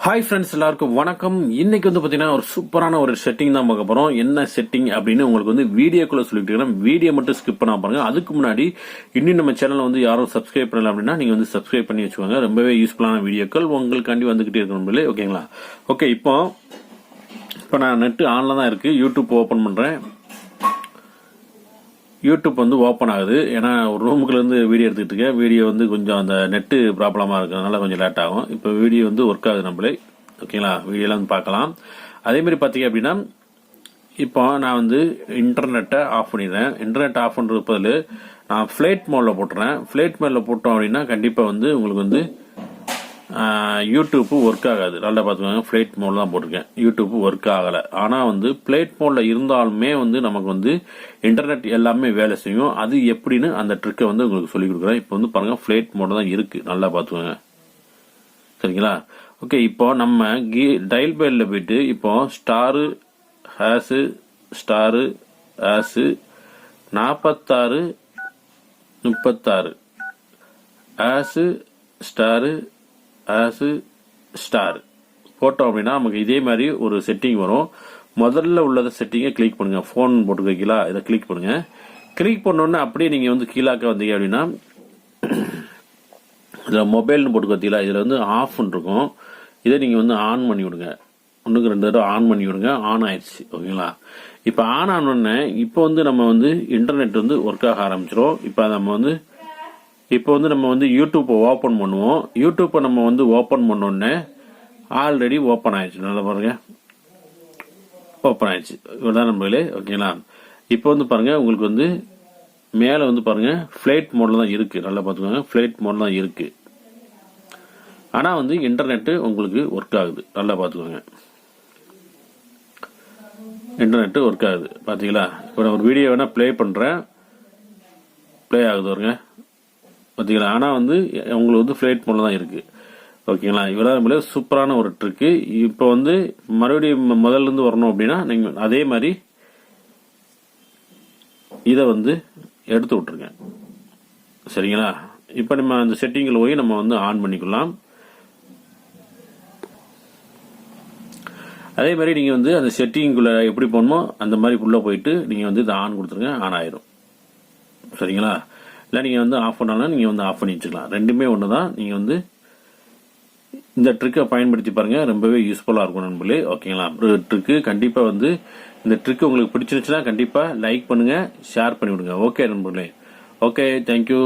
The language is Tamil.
ஹாய் ஃப்ரெண்ட்ஸ், எல்லாருக்கும் வணக்கம். இன்னைக்கு வந்து பாத்தீங்கன்னா ஒரு சூப்பரான ஒரு செட்டிங் தான் பார்க்க போறோம். என்ன செட்டிங் அப்படின்னு உங்களுக்கு வந்து வீடியோக்குள்ள சொல்லிட்டு இருக்கேன். வீடியோ மட்டும் ஸ்கிப் பண்ணாம பாருங்க. அதுக்கு முன்னாடி இன்னும் நம்ம சேனல் வந்து யாரும் சப்ஸ்கிரைப் பண்ணல அப்படின்னா நீங்க வந்து சப்ஸ்கிரைப் பண்ணி வச்சுக்கோங்க. ரொம்பவே யூஸ்ஃபுல்லான வீடியோக்கள் உங்களுக்காண்டி வந்துகிட்டே இருக்கணும். ஓகேங்களா? ஓகே, இப்போ நான் நெட் ஆன்ல தான் இருக்கு. யூடியூப் ஓபன் பண்றேன். யூடியூப் வந்து ஓப்பன் ஆகுது. ஏன்னா ஒரு ரூமுக்குள்ள இருந்து வீடியோ எடுத்துக்கிட்டு இருக்கேன். வீடியோ வந்து கொஞ்சம் அந்த நெட்டு ப்ராப்ளமா இருக்கிறதுனால கொஞ்சம் லேட் ஆகும். இப்போ வீடியோ வந்து ஒர்க் ஆகுது நம்மளே. ஓகேங்களா? வீடியோலாம் வந்து பார்க்கலாம். அதே மாதிரி பார்த்தீங்க அப்படின்னா இப்போ நான் வந்து இன்டர்நெட்டை ஆஃப் பண்ணிடுறேன். இன்டர்நெட் ஆஃப் பண்ணுறது பதில் நான் ஃபிளைட் மோடில் போட்டுறேன். ஃபிளைட் மோடில் போட்டோம் அப்படின்னா கண்டிப்பாக வந்து உங்களுக்கு வந்து யூடியூப் ஒர்க் ஆகாது. நல்லா பார்த்துக்கோங்க. ஃபிளைட் மோடில் தான் போட்டிருக்கேன். யூடியூப் ஒர்க் ஆகலை. ஆனால் வந்து ஃபிளைட் மோடில் இருந்தாலுமே வந்து நமக்கு வந்து இன்டர்நெட் எல்லாமே வேலை செய்யும். அது எப்படின்னு அந்த ட்ரிக்கை வந்து உங்களுக்கு சொல்லிக் கொடுக்குறேன். இப்போ வந்து பாருங்க, ஃபிளைட் மோடில் தான் இருக்கு. நல்லா பார்த்துக்கோங்க. சரிங்களா? ஓகே, இப்போ நம்ம டயல் பேட்ல போயிட்டு இப்போ ஸ்டாரு ஹேஸு ஸ்டாரு ஹேஸு 46 36 ஹேஸு ஸ்டாரு ஹேஸு ஸ்டார் போட்டோம் அப்படின்னா நமக்கு இதே மாதிரி ஒரு செட்டிங் வரும். முதல்ல உள்ளத செட்டிங்கை கிளிக் பண்ணுங்க. ஃபோன் போட்டு வைக்கலா, இதை கிளிக் பண்ணுங்க. கிளிக் பண்ணோடனே அப்படியே நீங்க வந்து கீழாக்க வந்தீங்க அப்படின்னா இதில் மொபைல்னு போட்டு பார்த்தீங்களா, இதில் வந்து ஆஃப் இருக்கும். இதை நீங்க வந்து ஆன் பண்ணி விடுங்க. 1க்கு 2 தடவை ஆன் பண்ணி விடுங்க. ஆன் ஆயிடுச்சு. ஓகேங்களா? இப்போ ஆன் ஆனோடனே இப்போ வந்து நம்ம வந்து இன்டர்நெட் வந்து ஒர்க் ஆக ஆரம்பிச்சிடும். இப்போ நம்ம வந்து யூடியூப்பை ஓப்பன் பண்ணுவோம். யூடியூப்பை நம்ம வந்து ஓப்பன் பண்ணோடனே ஆல்ரெடி ஓப்பன் ஆயிடுச்சு. நல்லா பாருங்க, ஓப்பன் ஆயிடுச்சு. இவ்வளோதான் நம்மளே. ஓகேங்களா? இப்போ வந்து பாருங்க, உங்களுக்கு வந்து மேலே வந்து பாருங்க ஃபிளைட் மோட்ல தான் இருக்கு. நல்லா பார்த்துக்கோங்க, ஃபிளைட் மோட்ல தான் இருக்கு. ஆனால் வந்து இன்டர்நெட்டு உங்களுக்கு ஒர்க் ஆகுது. நல்லா பார்த்துக்கோங்க, இன்டர்நெட்டு ஒர்க் ஆகுது. பார்த்தீங்களா? இப்போ நான் ஒரு வீடியோ வேணா ப்ளே பண்ணுறேன். ப்ளே ஆகுது வருங்க. பார்த்தீங்களா? ஆனால் வந்து உங்களுக்கு வந்து ஃபிளைட் மோட்ல தான் இருக்கு. ஓகேங்களா? இவ்வளோ சூப்பரான ஒரு ட்ரிக்கு. இப்போ வந்து மறுபடியும் முதல்ல இருந்து வரணும் அப்படின்னா நீங்கள் அதே மாதிரி இதை வந்து எடுத்து விட்டுருங்க. சரிங்களா? இப்போ நம்ம அந்த செட்டிங்கில் போய் நம்ம வந்து ஆன் பண்ணிக்கலாம். அதே மாதிரி நீங்கள் வந்து அந்த செட்டிங்குள்ள எப்படி போகணுமோ அந்த மாதிரி உள்ளே போயிட்டு நீங்கள் வந்து இதை ஆன் கொடுத்துருங்க. ஆன் ஆயிரும். சரிங்களா? இல்லை நீங்கள் வந்து ஆஃப் பண்ணாலும் நீங்கள் வந்து ஆஃப் பண்ணி வச்சுக்கலாம். ரெண்டுமே ஒன்று தான். நீங்கள் வந்து இந்த ட்ரிக்கை பயன்படுத்தி பாருங்க. ரொம்பவே யூஸ்ஃபுல்லாக இருக்கும் நண்பர்களே. ஓகேங்களா? ட்ரிக்கு கண்டிப்பாக வந்து இந்த ட்ரிக்கு உங்களுக்கு பிடிச்சிருச்சுன்னா கண்டிப்பாக லைக் பண்ணுங்க, ஷேர் பண்ணி விடுங்க. ஓகே நண்பர்களே. Okay, thank you.